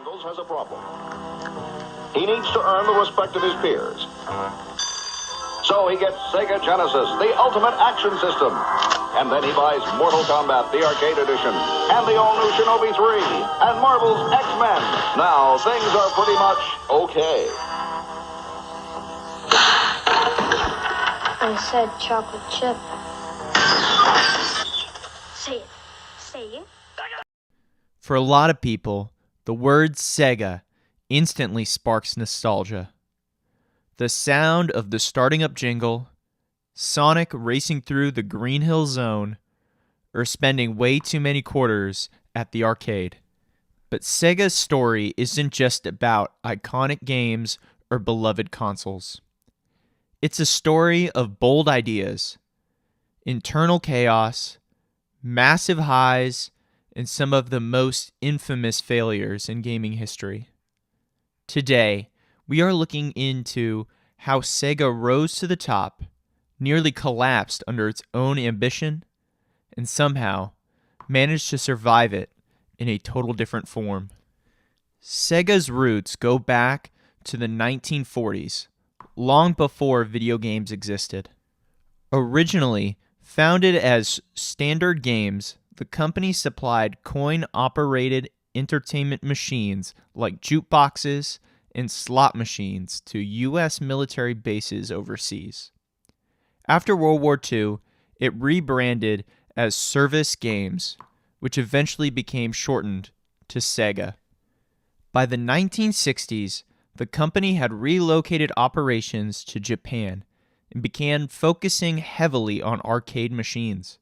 Jingles has a problem. He needs to earn the respect of his peers. So he gets Sega Genesis, the ultimate action system. And then he buys Mortal Kombat, the arcade edition, and the all-new Shinobi 3, and Marvel's X-Men. Now, things are pretty much okay. I said chocolate chip. Say it. Say it. For a lot of people, the word Sega instantly sparks nostalgia. The sound of the starting up jingle, Sonic racing through the Green Hill Zone, or spending way too many quarters at the arcade. But Sega's story isn't just about iconic games or beloved consoles. It's a story of bold ideas, internal chaos, massive highs, and some of the most infamous failures in gaming history. Today, we are looking into how Sega rose to the top, nearly collapsed under its own ambition, and somehow managed to survive it in a total different form. Sega's roots go back to the 1940s, long before video games existed. Originally founded as Standard Games, the company supplied coin-operated entertainment machines like jukeboxes and slot machines to U.S. military bases overseas. After World War II, it rebranded as Service Games, which eventually became shortened to Sega. By the 1960s, the company had relocated operations to Japan and began focusing heavily on arcade machines.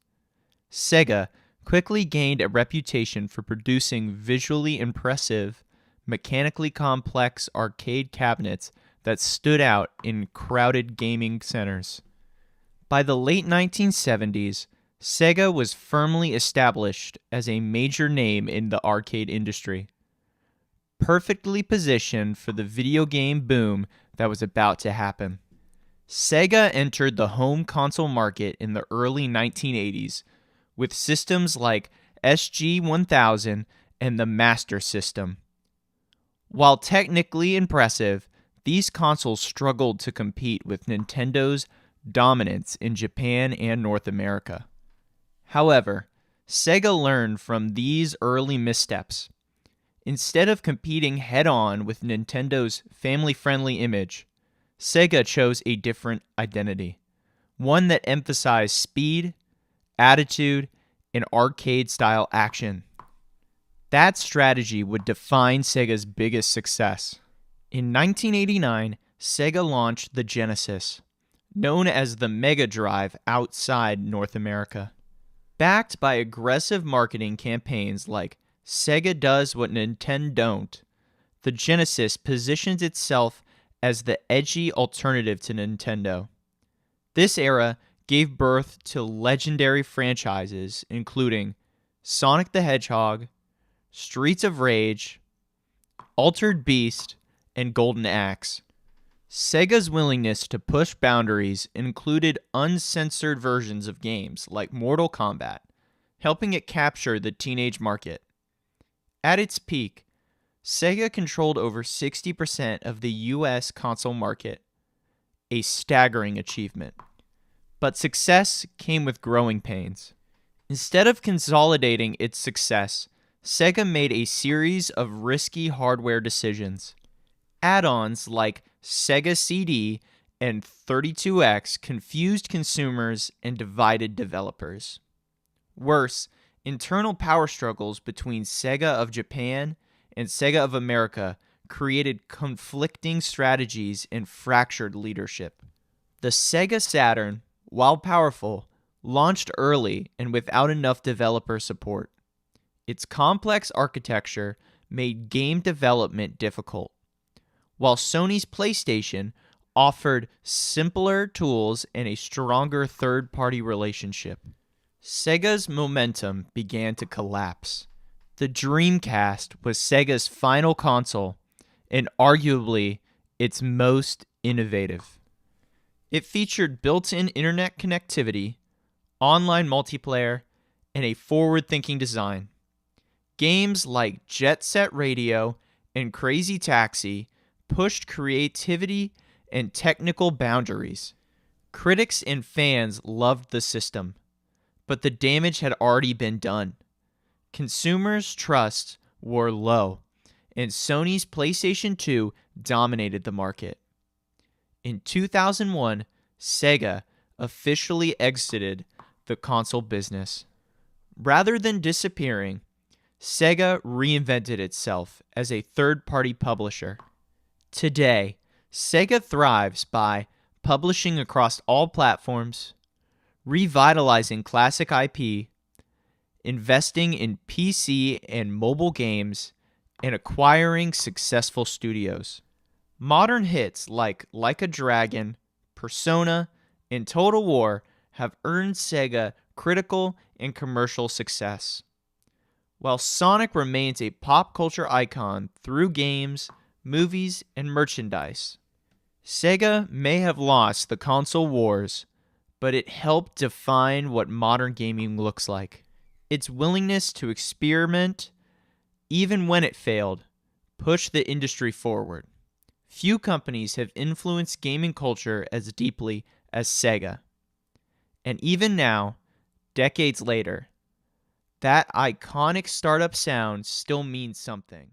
Sega quickly gained a reputation for producing visually impressive, mechanically complex arcade cabinets that stood out in crowded gaming centers. By the late 1970s, Sega was firmly established as a major name in the arcade industry, perfectly positioned for the video game boom that was about to happen. Sega entered the home console market in the early 1980s with systems like SG-1000 and the Master System. While technically impressive, these consoles struggled to compete with Nintendo's dominance in Japan and North America. However, Sega learned from these early missteps. Instead of competing head-on with Nintendo's family-friendly image, Sega chose a different identity, one that emphasized speed, attitude, and arcade-style action. That strategy would define Sega's biggest success. In 1989, Sega launched the Genesis, known as the Mega Drive outside North America. Backed by aggressive marketing campaigns like Sega does what Nintendo don't, the Genesis positions itself as the edgy alternative to Nintendo. This era gave birth to legendary franchises including Sonic the Hedgehog, Streets of Rage, Altered Beast, and Golden Axe. Sega's willingness to push boundaries included uncensored versions of games like Mortal Kombat, helping it capture the teenage market. At its peak, Sega controlled over 60% of the US console market, a staggering achievement. But success came with growing pains. Instead of consolidating its success, Sega made a series of risky hardware decisions. Add-ons like Sega CD and 32X confused consumers and divided developers. Worse, internal power struggles between Sega of Japan and Sega of America created conflicting strategies and fractured leadership. The Sega Saturn, while powerful, launched early and without enough developer support. Its complex architecture made game development difficult, while Sony's PlayStation offered simpler tools and a stronger third-party relationship. Sega's momentum began to collapse. The Dreamcast was Sega's final console and arguably its most innovative. It featured built-in internet connectivity, online multiplayer, and a forward-thinking design. Games like Jet Set Radio and Crazy Taxi pushed creativity and technical boundaries. Critics and fans loved the system, but the damage had already been done. Consumers' trust were low, and Sony's PlayStation 2 dominated the market. In 2001, SEGA officially exited the console business. Rather than disappearing, SEGA reinvented itself as a third-party publisher. Today, SEGA thrives by publishing across all platforms, revitalizing classic IP, investing in PC and mobile games, and acquiring successful studios. Modern hits like a Dragon, Persona, and Total War have earned SEGA critical and commercial success. While Sonic remains a pop culture icon through games, movies, and merchandise, SEGA may have lost the console wars, but it helped define what modern gaming looks like. Its willingness to experiment, even when it failed, pushed the industry forward. Few companies have influenced gaming culture as deeply as SEGA. And even now, decades later, that iconic startup sound still means something.